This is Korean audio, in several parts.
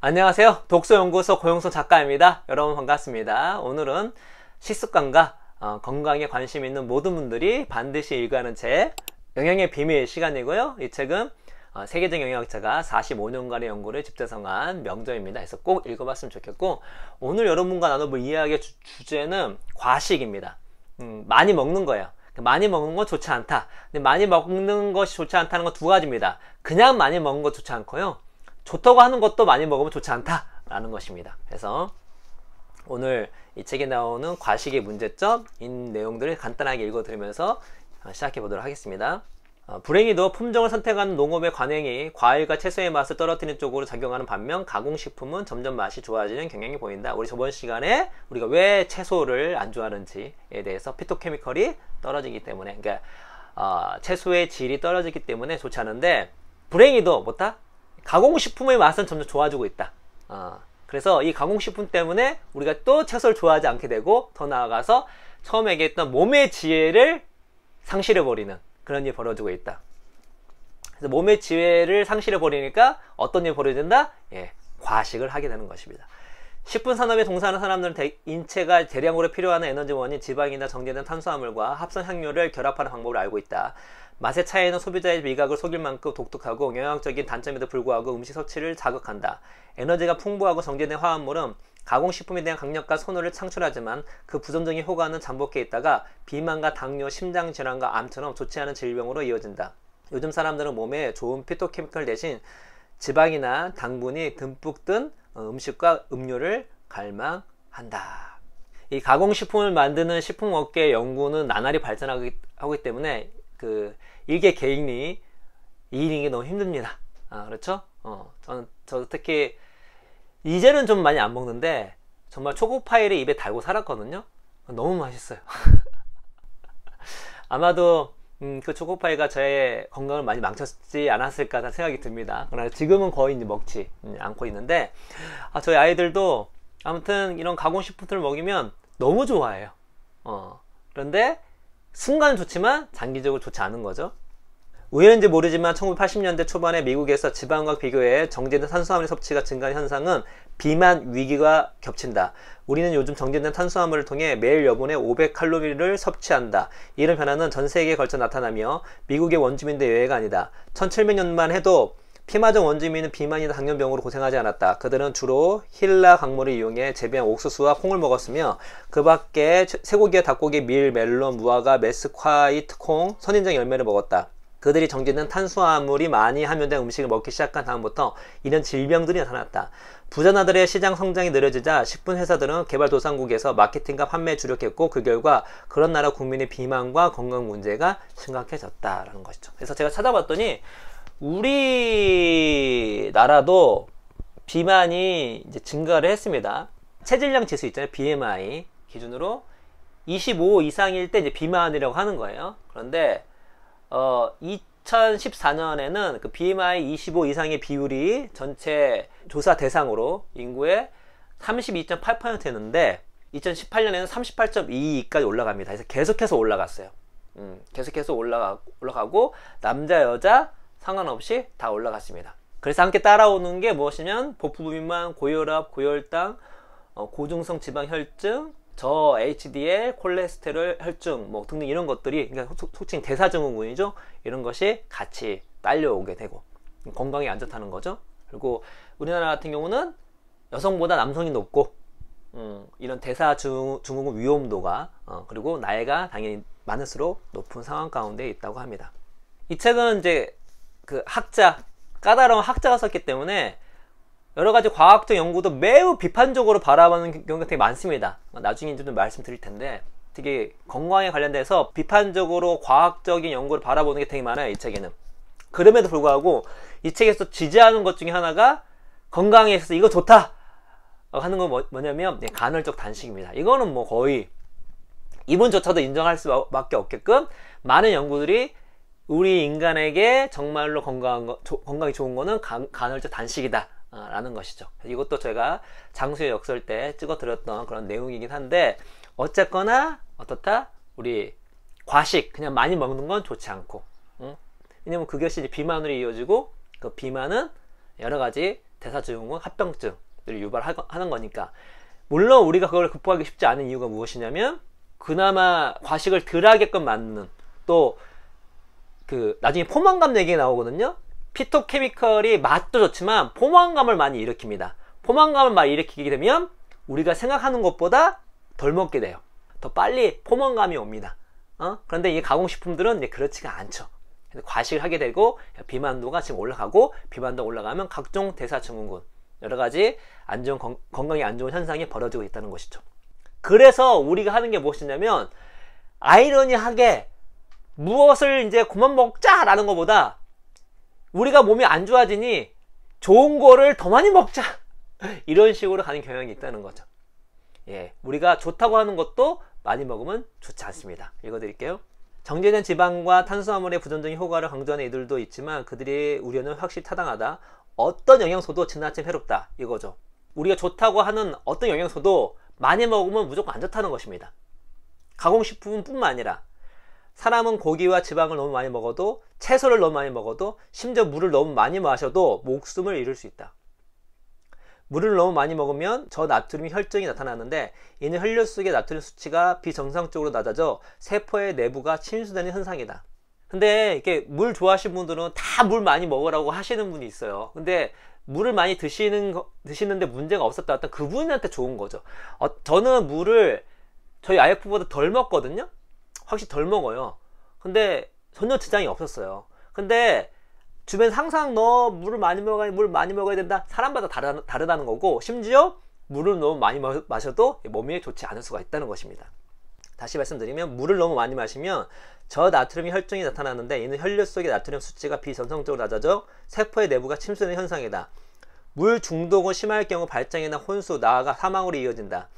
안녕하세요. 독서연구소 고영수 작가입니다. 여러분 반갑습니다. 오늘은 식습관과 건강에 관심 있는 모든 분들이 반드시 읽어야 하는 책 영양의 비밀 시간이고요. 이 책은 세계적 영양학자가 45년간의 연구를 집대성한 명저입니다. 그래서 꼭 읽어봤으면 좋겠고, 오늘 여러분과 나눠볼 이야기의 주제는 과식입니다. 많이 먹는 거예요. 많이 먹는 건 좋지 않다. 근데 많이 먹는 것이 좋지 않다는 건 두 가지입니다. 그냥 많이 먹는 것 좋지 않고요, 좋다고 하는 것도 많이 먹으면 좋지 않다라는 것입니다. 그래서 오늘 이 책에 나오는 과식의 문제점인 내용들을 간단하게 읽어드리면서 시작해 보도록 하겠습니다. 불행히도 품종을 선택하는 농업의 관행이 과일과 채소의 맛을 떨어뜨리는 쪽으로 작용하는 반면 가공식품은 점점 맛이 좋아지는 경향이 보인다. 우리 저번 시간에 우리가 왜 채소를 안 좋아하는지에 대해서 피토케미컬이 떨어지기 때문에, 그러니까 채소의 질이 떨어지기 때문에 좋지 않은데, 불행히도 뭐다? 가공식품의 맛은 점점 좋아지고 있다. 그래서 이 가공식품 때문에 우리가 또 채소를 좋아하지 않게 되고, 더 나아가서 처음 얘기했던 몸의 지혜를 상실해버리는 그런 일이 벌어지고 있다. 그래서 몸의 지혜를 상실해버리니까 어떤 일이 벌어진다? 과식을 하게 되는 것입니다. 식품 산업에 종사하는 사람들은 인체가 대량으로 필요한 에너지원인 지방이나 정제된 탄수화물과 합성 향료를 결합하는 방법을 알고 있다. 맛의 차이는 소비자의 미각을 속일 만큼 독특하고 영양적인 단점에도 불구하고 음식 섭취를 자극한다. 에너지가 풍부하고 정제된 화합물은 가공식품에 대한 강력한 선호를 창출하지만 그 부정적인 효과는 잠복해 있다가 비만과 당뇨, 심장질환과 암처럼 좋지 않은 질병으로 이어진다. 요즘 사람들은 몸에 좋은 피토케미컬 대신 지방이나 당분이 듬뿍 든 음식과 음료를 갈망한다. 이 가공식품을 만드는 식품업계 연구는 나날이 발전하고 있기 때문에 일개 개인이 이익이 너무 힘듭니다. 그렇죠? 저도 특히 이제는 좀 많이 안 먹는데, 정말 초코파이를 입에 달고 살았거든요. 너무 맛있어요. 아마도 그 초코파이가 저의 건강을 많이 망쳤지 않았을까 생각이 듭니다. 그러나 지금은 거의 이제 먹지 않고 있는데, 저희 아이들도 아무튼 이런 가공식품들을 먹이면 너무 좋아해요. 그런데 순간 좋지만 장기적으로 좋지 않은 거죠. 왜인지 모르지만 1980년대 초반에 미국에서 지방과 비교해 정제된 탄수화물 섭취가 증가한 현상은 비만 위기가 겹친다. 우리는 요즘 정제된 탄수화물을 통해 매일 여분의 500칼로리를 섭취한다. 이런 변화는 전 세계에 걸쳐 나타나며 미국의 원주민들 예외가 아니다. 1700년만 해도 피마적 원주민은 비만이나 당뇨병으로 고생하지 않았다. 그들은 주로 힐라 강물을 이용해 재배한 옥수수와 콩을 먹었으며, 그 밖에 쇠고기와 닭고기, 밀, 멜론, 무화과, 메스콰이트, 콩, 선인장 열매를 먹었다. 그들이 정제된 탄수화물이 많이 함유된 음식을 먹기 시작한 다음부터 이런 질병들이 나타났다. 부자나들의 시장 성장이 느려지자 식품 회사들은 개발도상국에서 마케팅과 판매에 주력했고, 그 결과 그런 나라 국민의 비만과 건강 문제가 심각해졌다라는 것이죠. 그래서 제가 찾아봤더니 우리나라도 비만이 이제 증가를 했습니다. 체질량 지수 있잖아요. BMI 기준으로 25 이상일 때 이제 비만이라고 하는 거예요. 그런데 2014년에는 그 BMI 25 이상의 비율이 전체 조사 대상으로 인구의 32.8%였는데 2018년에는 38.2까지 올라갑니다. 그래서 계속해서 올라갔어요. 계속해서 올라가고 남자 여자 상관없이 다 올라갔습니다. 그래서 함께 따라오는 게 무엇이냐면 복부비만, 고혈압, 고혈당, 고중성 지방혈증, 저 HDL, 콜레스테롤, 혈증 등등 이런 것들이, 그러니까 속칭 대사증후군이죠. 이런 것이 같이 딸려오게 되고 건강에 안 좋다는 거죠. 그리고 우리나라 같은 경우는 여성보다 남성이 높고, 이런 대사증후군 위험도가 그리고 나이가 당연히 많을수록 높은 상황 가운데 있다고 합니다. 이 책은 이제 까다로운 학자가 썼기 때문에 여러가지 과학적 연구도 매우 비판적으로 바라보는 경우가 되게 많습니다. 나중에 좀 말씀드릴 텐데, 되게 건강에 관련돼서 비판적으로 과학적인 연구를 바라보는 게 되게 많아요, 이 책에는. 그럼에도 불구하고 이 책에서 지지하는 것 중에 하나가 건강에 있어서 이거 좋다 하는 건 뭐냐면 간헐적 단식입니다. 이거는 뭐 거의 이분조차도 인정할 수밖에 없게끔 많은 연구들이 우리 인간에게 정말로 건강이 좋은 거는 간헐적 단식이다 라는 것이죠. 이것도 제가 장수의 역설 때 찍어드렸던 그런 내용이긴 한데, 어쨌거나 어떻다? 우리 과식, 그냥 많이 먹는 건 좋지 않고, 왜냐면 그것이 이제 비만으로 이어지고, 그 비만은 여러가지 대사증후군, 합병증을 유발하는 거니까. 물론 우리가 그걸 극복하기 쉽지 않은 이유가 무엇이냐면 그나마 과식을 덜 하게끔 만드는, 또 나중에 포만감 얘기 나오거든요. 피토케미컬이 맛도 좋지만 포만감을 많이 일으킵니다. 포만감을 많이 일으키게 되면 우리가 생각하는 것보다 덜 먹게 돼요. 더 빨리 포만감이 옵니다. 그런데 이 가공식품들은 이제 그렇지가 않죠. 과식을 하게 되고 비만도가 지금 올라가고, 비만도 올라가면 각종 대사증후군, 여러가지 건강에 안 좋은 현상이 벌어지고 있다는 것이죠. 그래서 우리가 하는 게 무엇이냐면, 아이러니하게 무엇을 이제 그만 먹자 라는 것보다 우리가 몸이 안 좋아지니 좋은 거를 더 많이 먹자 이런 식으로 가는 경향이 있다는 거죠. 예, 우리가 좋다고 하는 것도 많이 먹으면 좋지 않습니다. 읽어드릴게요. 정제된 지방과 탄수화물의 부정적인 효과를 강조하는 이들도 있지만 그들의 우려는 확실히 타당하다. 어떤 영양소도 지나친 해롭다, 이거죠. 우리가 좋다고 하는 어떤 영양소도 많이 먹으면 무조건 안 좋다는 것입니다. 가공식품은 뿐만 아니라 사람은 고기와 지방을 너무 많이 먹어도, 채소를 너무 많이 먹어도, 심지어 물을 너무 많이 마셔도 목숨을 잃을 수 있다. 물을 너무 많이 먹으면 저나트륨 혈증이 나타나는데, 이는 혈류 속의 나트륨 수치가 비정상적으로 낮아져 세포의 내부가 침수되는 현상이다. 근데 이렇게 물 좋아하시는 분들은 다 물 많이 먹으라고 하시는 분이 있어요. 근데 물을 많이 드시는데 문제가 없었다 했던 그분한테 좋은 거죠. 저는 물을 저희 IF보다 덜 먹거든요. 확실히 덜 먹어요. 근데 전혀 지장이 없었어요. 근데 주변에서 항상 너 물 많이 먹어야 된다, 사람마다 다르다는 거고, 심지어 물을 너무 많이 마셔도 몸에 좋지 않을 수가 있다는 것입니다. 다시 말씀드리면, 물을 너무 많이 마시면 저나트륨 혈증이 나타나는데, 이는 혈류 속의 나트륨 수치가 비정상적으로 낮아져 세포의 내부가 침수되는 현상이다. 물 중독은 심할 경우 발작이나 혼수, 나아가 사망으로 이어진다.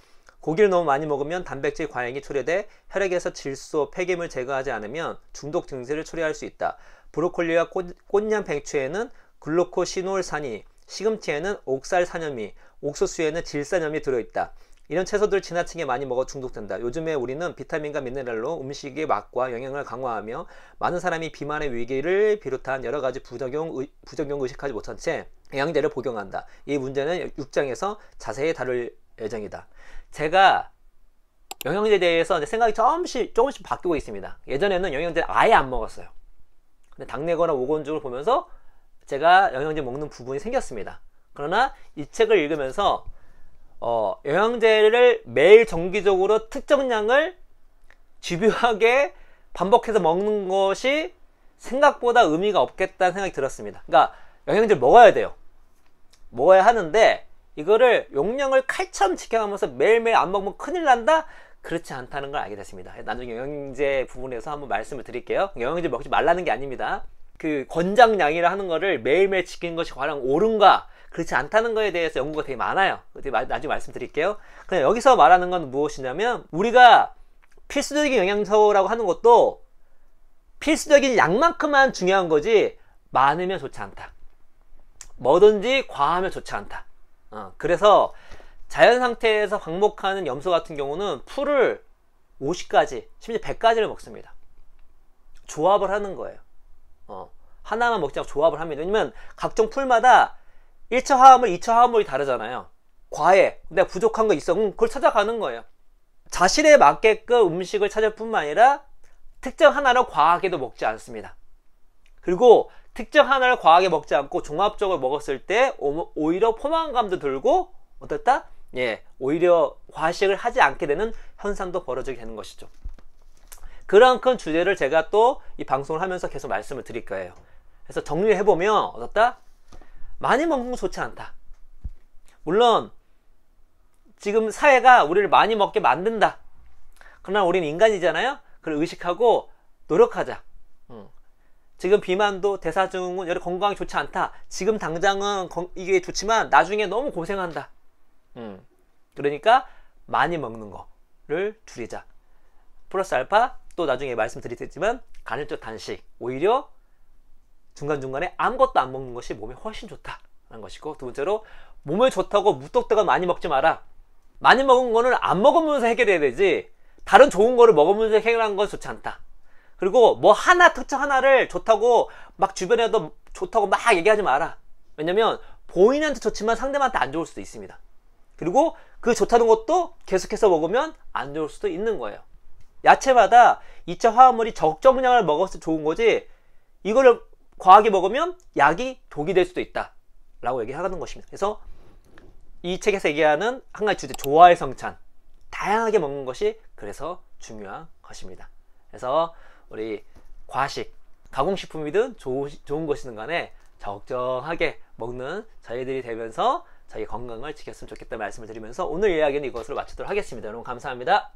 고기를 너무 많이 먹으면 단백질 과잉이 초래돼 혈액에서 질소, 폐기물 제거하지 않으면 중독 증세를 초래할 수 있다. 브로콜리와 꽃냥 배추에는 글루코시놀산이, 시금치에는 옥살산염이, 옥수수에는 질산염이 들어있다. 이런 채소들을 지나치게 많이 먹어 중독된다. 요즘에 우리는 비타민과 미네랄로 음식의 맛과 영양을 강화하며 많은 사람이 비만의 위기를 비롯한 여러가지 부작용을 의식하지 못한 채 영양제를 복용한다. 이 문제는 6장에서 자세히 다룰 예정이다. 제가 영양제에 대해서 생각이 조금씩 바뀌고 있습니다. 예전에는 영양제를 아예 안 먹었어요. 근데 당내거나 오건죽을 보면서 제가 영양제 먹는 부분이 생겼습니다. 그러나 이 책을 읽으면서 영양제를 매일 정기적으로 특정량을 집요하게 반복해서 먹는 것이 생각보다 의미가 없겠다는 생각이 들었습니다. 그러니까 영양제를 먹어야 돼요. 먹어야 하는데 이거를 용량을 칼처럼 지켜가면서 매일매일 안 먹으면 큰일 난다? 그렇지 않다는 걸 알게 됐습니다. 나중에 영양제 부분에서 한번 말씀을 드릴게요. 영양제 먹지 말라는 게 아닙니다. 그 권장량이라 하는 거를 매일매일 지키는 것이 과연 옳은가? 그렇지 않다는 거에 대해서 연구가 되게 많아요. 나중에 말씀드릴게요. 그냥 여기서 말하는 건 무엇이냐면, 우리가 필수적인 영양소라고 하는 것도 필수적인 양만큼만 중요한 거지 많으면 좋지 않다. 뭐든지 과하면 좋지 않다. 그래서 자연 상태에서 방목하는 염소 같은 경우는 풀을 50가지, 심지어 100가지를 먹습니다. 조합을 하는 거예요. 하나만 먹지 않고 조합을 합니다. 왜냐면 각종 풀마다 1차 화합물, 2차 화합물이 다르잖아요. 과해, 내가 부족한 거 있어, 그걸 찾아가는 거예요. 자신에 맞게끔 음식을 찾을 뿐만 아니라 특정 하나를 과하게도 먹지 않습니다. 그리고 특정 하나를 과하게 먹지 않고 종합적으로 먹었을 때 오히려 포만감도 들고 어떻다? 예, 오히려 과식을 하지 않게 되는 현상도 벌어지게 되는 것이죠. 그런 큰 주제를 제가 또 이 방송을 하면서 계속 말씀을 드릴 거예요. 그래서 정리를 해보면 어떻다? 많이 먹는 건 좋지 않다. 물론 지금 사회가 우리를 많이 먹게 만든다. 그러나 우리는 인간이잖아요. 그걸 의식하고 노력하자. 지금 비만도, 대사증후군, 여러 건강이 좋지 않다. 지금 당장은 이게 좋지만 나중에 너무 고생한다. 그러니까 많이 먹는 거를 줄이자. 플러스 알파, 또 나중에 말씀드리겠지만 간헐적 단식, 오히려 중간중간에 아무것도 안 먹는 것이 몸에 훨씬 좋다는 것이고, 두 번째로 몸에 좋다고 무턱대고 많이 먹지 마라. 많이 먹은 거는 안 먹으면서 해결해야 되지, 다른 좋은 거를 먹으면서 해결하는 건 좋지 않다. 그리고 뭐 특정 하나를 좋다고 막 주변에도 좋다고 막 얘기하지 마라. 왜냐면 본인한테 좋지만 상대방한테 안 좋을 수도 있습니다. 그리고 그 좋다는 것도 계속해서 먹으면 안 좋을 수도 있는 거예요. 야채마다 이차 화합물이 적정량을 먹어서 좋은 거지, 이거를 과하게 먹으면 약이 독이 될 수도 있다 라고 얘기하는 것입니다. 그래서 이 책에서 얘기하는 한 가지 주제, 조화의 성찬, 다양하게 먹는 것이 그래서 중요한 것입니다. 그래서 우리 과식, 가공식품이든 좋은 것이든 간에 적정하게 먹는 저희들이 되면서 저희 건강을 지켰으면 좋겠다는 말씀을 드리면서 오늘 이야기는 이것으로 마치도록 하겠습니다. 여러분 감사합니다.